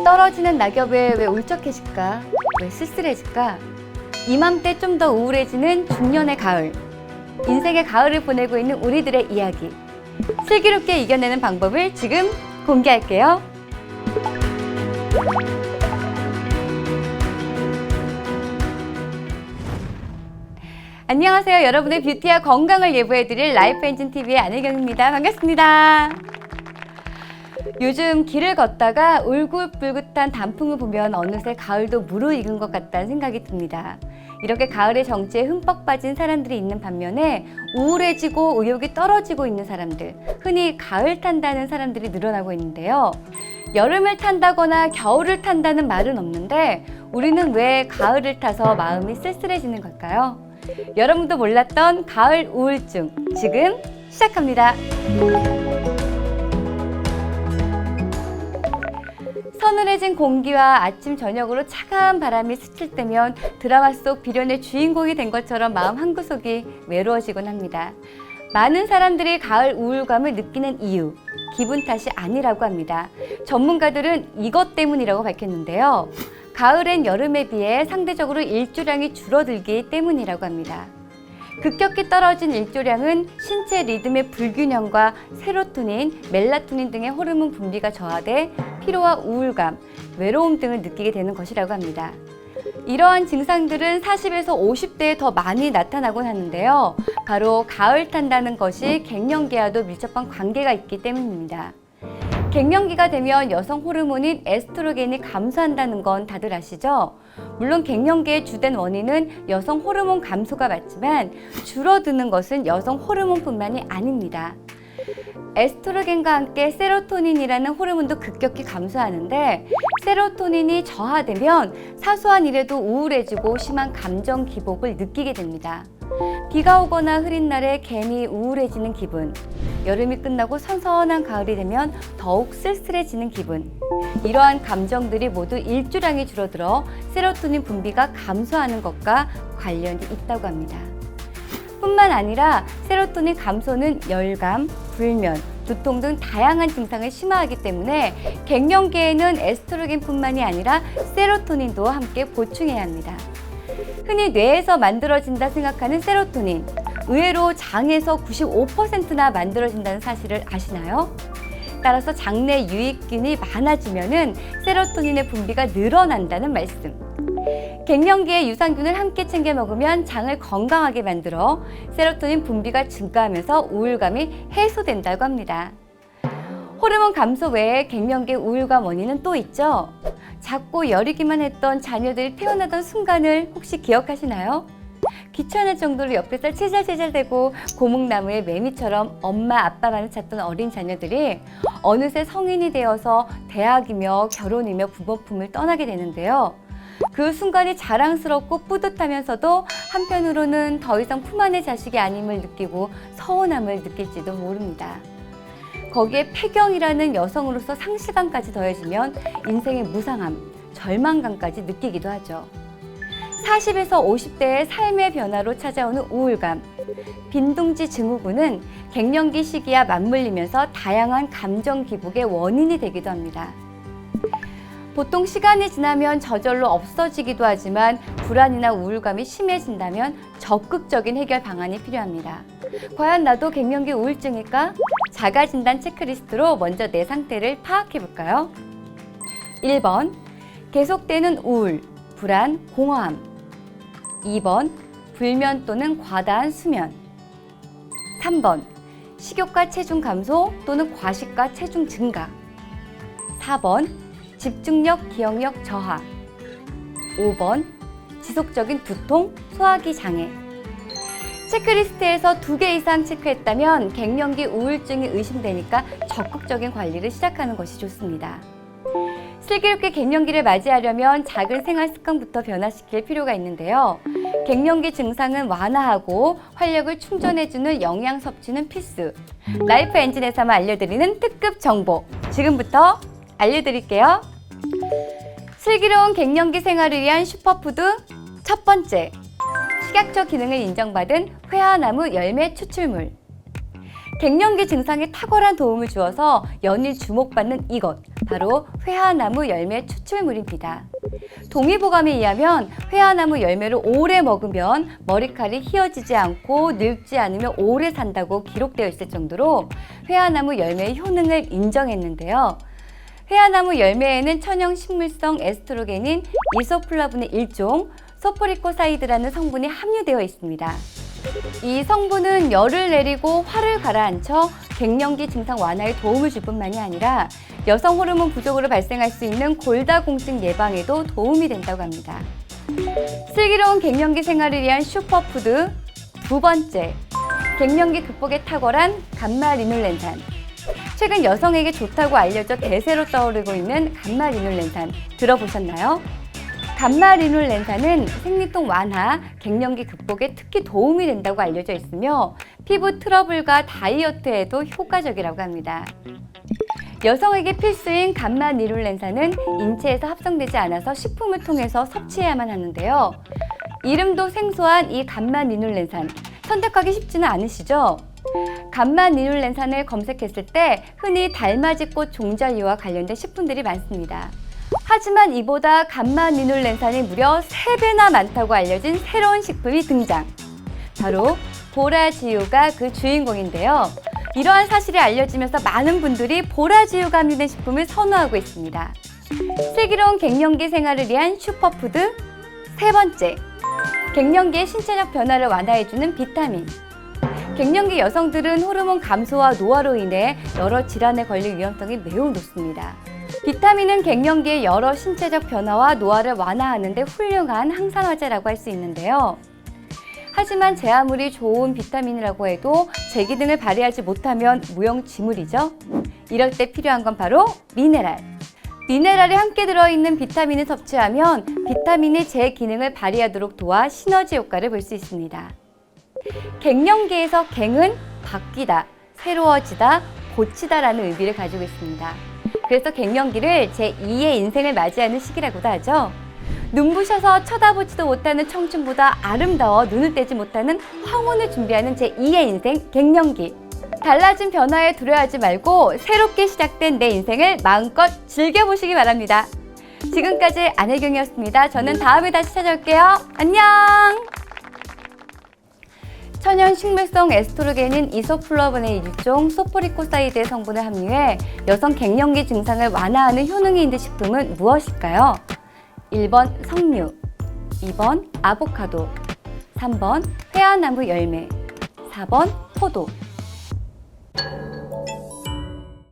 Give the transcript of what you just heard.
떨어지는 낙엽에 왜 울적해질까? 왜 쓸쓸해질까? 이맘때 좀 더 우울해지는 중년의 가을. 인생의 가을을 보내고 있는 우리들의 이야기. 슬기롭게 이겨내는 방법을 지금 공개할게요. 안녕하세요. 여러분의 뷰티와 건강을 예보해드릴 라이프엔진TV의 안혜경입니다. 반갑습니다. 요즘 길을 걷다가 울긋불긋한 단풍을 보면 어느새 가을도 무르익은 것 같다는 생각이 듭니다. 이렇게 가을의 정취에 흠뻑 빠진 사람들이 있는 반면에 우울해지고 의욕이 떨어지고 있는 사람들, 흔히 가을 탄다는 사람들이 늘어나고 있는데요. 여름을 탄다거나 겨울을 탄다는 말은 없는데 우리는 왜 가을을 타서 마음이 쓸쓸해지는 걸까요? 여러분도 몰랐던 가을 우울증, 지금 시작합니다. 서늘해진 공기와 아침 저녁으로 차가운 바람이 스칠 때면 드라마 속 비련의 주인공이 된 것처럼 마음 한구석이 외로워지곤 합니다. 많은 사람들이 가을 우울감을 느끼는 이유, 기분 탓이 아니라고 합니다. 전문가들은 이것 때문이라고 밝혔는데요. 가을엔 여름에 비해 상대적으로 일조량이 줄어들기 때문이라고 합니다. 급격히 떨어진 일조량은 신체 리듬의 불균형과 세로토닌, 멜라토닌 등의 호르몬 분비가 저하돼 피로와 우울감, 외로움 등을 느끼게 되는 것이라고 합니다. 이러한 증상들은 40에서 50대에 더 많이 나타나곤 하는데요. 바로 가을 탄다는 것이 갱년기와도 밀접한 관계가 있기 때문입니다. 갱년기가 되면 여성 호르몬인 에스트로겐이 감소한다는 건 다들 아시죠? 물론 갱년기의 주된 원인은 여성 호르몬 감소가 맞지만 줄어드는 것은 여성 호르몬뿐만이 아닙니다. 에스트로겐과 함께 세로토닌이라는 호르몬도 급격히 감소하는데 세로토닌이 저하되면 사소한 일에도 우울해지고 심한 감정 기복을 느끼게 됩니다. 비가 오거나 흐린 날에 괜히 우울해지는 기분, 여름이 끝나고 선선한 가을이 되면 더욱 쓸쓸해지는 기분, 이러한 감정들이 모두 일조량이 줄어들어 세로토닌 분비가 감소하는 것과 관련이 있다고 합니다. 뿐만 아니라 세로토닌 감소는 열감, 불면, 두통 등 다양한 증상을 심화하기 때문에 갱년기에는 에스트로겐뿐만이 아니라 세로토닌도 함께 보충해야 합니다. 흔히 뇌에서 만들어진다 생각하는 세로토닌, 의외로 장에서 95%나 만들어진다는 사실을 아시나요? 따라서 장내 유익균이 많아지면은 세로토닌의 분비가 늘어난다는 말씀. 갱년기에 유산균을 함께 챙겨 먹으면 장을 건강하게 만들어 세로토닌 분비가 증가하면서 우울감이 해소된다고 합니다. 호르몬 감소 외에 갱년기 우울감 원인은 또 있죠. 작고 여리기만 했던 자녀들이 태어나던 순간을 혹시 기억하시나요? 귀찮을 정도로 옆에서 채잘채잘대고 고목나무의 매미처럼 엄마 아빠만을 찾던 어린 자녀들이 어느새 성인이 되어서 대학이며 결혼이며 부모 품을 떠나게 되는데요. 그 순간이 자랑스럽고 뿌듯하면서도 한편으로는 더 이상 품 안의 자식이 아님을 느끼고 서운함을 느낄지도 모릅니다. 거기에 폐경이라는 여성으로서 상실감까지 더해지면 인생의 무상함, 절망감까지 느끼기도 하죠. 40에서 50대의 삶의 변화로 찾아오는 우울감, 빈둥지 증후군은 갱년기 시기와 맞물리면서 다양한 감정 기복의 원인이 되기도 합니다. 보통 시간이 지나면 저절로 없어지기도 하지만 불안이나 우울감이 심해진다면 적극적인 해결 방안이 필요합니다. 과연 나도 갱년기 우울증일까? 자가진단 체크리스트로 먼저 내 상태를 파악해볼까요? 1번, 계속되는 우울, 불안, 공허함. 2번, 불면 또는 과다한 수면. 3번, 식욕과 체중 감소 또는 과식과 체중 증가. 4번, 집중력, 기억력 저하. 5번, 지속적인 두통, 소화기 장애. 체크리스트에서 2개 이상 체크했다면 갱년기 우울증이 의심되니까 적극적인 관리를 시작하는 것이 좋습니다. 슬기롭게 갱년기를 맞이하려면 작은 생활 습관부터 변화시킬 필요가 있는데요. 갱년기 증상은 완화하고 활력을 충전해주는 영양 섭취는 필수. 라이프 엔진에서만 알려드리는 특급 정보, 지금부터 알려드릴게요. 슬기로운 갱년기 생활을 위한 슈퍼푸드 첫 번째, 식약처 기능을 인정받은 회화나무 열매 추출물. 갱년기 증상에 탁월한 도움을 주어서 연일 주목받는 이것, 바로 회화나무 열매 추출물입니다. 동의보감에 의하면 회화나무 열매를 오래 먹으면 머리칼이 휘어지지 않고 늙지 않으며 오래 산다고 기록되어 있을 정도로 회화나무 열매의 효능을 인정했는데요. 회화나무 열매에는 천연 식물성 에스트로겐인 이소플라본의 일종 소포리코사이드라는 성분이 함유되어 있습니다. 이 성분은 열을 내리고 화를 가라앉혀 갱년기 증상 완화에 도움을 줄 뿐만이 아니라 여성 호르몬 부족으로 발생할 수 있는 골다공증 예방에도 도움이 된다고 합니다. 슬기로운 갱년기 생활을 위한 슈퍼푸드 두 번째, 갱년기 극복에 탁월한 감마리놀렌산. 최근 여성에게 좋다고 알려져 대세로 떠오르고 있는 감마리놀렌산 들어보셨나요? 감마리놀렌산은 생리통 완화, 갱년기 극복에 특히 도움이 된다고 알려져 있으며 피부 트러블과 다이어트에도 효과적이라고 합니다. 여성에게 필수인 감마니룰렌산은 인체에서 합성되지 않아서 식품을 통해서 섭취해야만 하는데요. 이름도 생소한 이 감마니룰렌산, 선택하기 쉽지는 않으시죠? 감마니룰렌산을 검색했을 때 흔히 달맞이꽃 종자류와 관련된 식품들이 많습니다. 하지만 이보다 감마니놀렌산이 무려 3배나 많다고 알려진 새로운 식품이 등장. 바로 보라지유가 그 주인공인데요. 이러한 사실이 알려지면서 많은 분들이 보라지유가 함유된 식품을 선호하고 있습니다. 슬기로운 갱년기 생활을 위한 슈퍼푸드 세 번째, 갱년기의 신체적 변화를 완화해주는 비타민. 갱년기 여성들은 호르몬 감소와 노화로 인해 여러 질환에 걸릴 위험성이 매우 높습니다. 비타민은 갱년기의 여러 신체적 변화와 노화를 완화하는 데 훌륭한 항산화제라고 할 수 있는데요. 하지만 제 아무리 좋은 비타민이라고 해도 제 기능을 발휘하지 못하면 무용지물이죠. 이럴 때 필요한 건 바로 미네랄. 미네랄이 함께 들어있는 비타민을 섭취하면 비타민이 제 기능을 발휘하도록 도와 시너지 효과를 볼 수 있습니다. 갱년기에서 갱은 바뀌다, 새로워지다, 고치다라는 의미를 가지고 있습니다. 그래서 갱년기를 제2의 인생을 맞이하는 시기라고도 하죠. 눈부셔서 쳐다보지도 못하는 청춘보다 아름다워 눈을 떼지 못하는 황혼을 준비하는 제2의 인생 갱년기. 달라진 변화에 두려워하지 말고 새롭게 시작된 내 인생을 마음껏 즐겨보시기 바랍니다. 지금까지 안혜경이었습니다. 저는 다음에 다시 찾아올게요. 안녕! 천연 식물성 에스트로겐인 이소플라본의 일종 소포리코사이드의 성분을 함유해 여성 갱년기 증상을 완화하는 효능이 있는 식품은 무엇일까요? 1번 석류, 2번 아보카도, 3번 회화나무 열매, 4번 포도.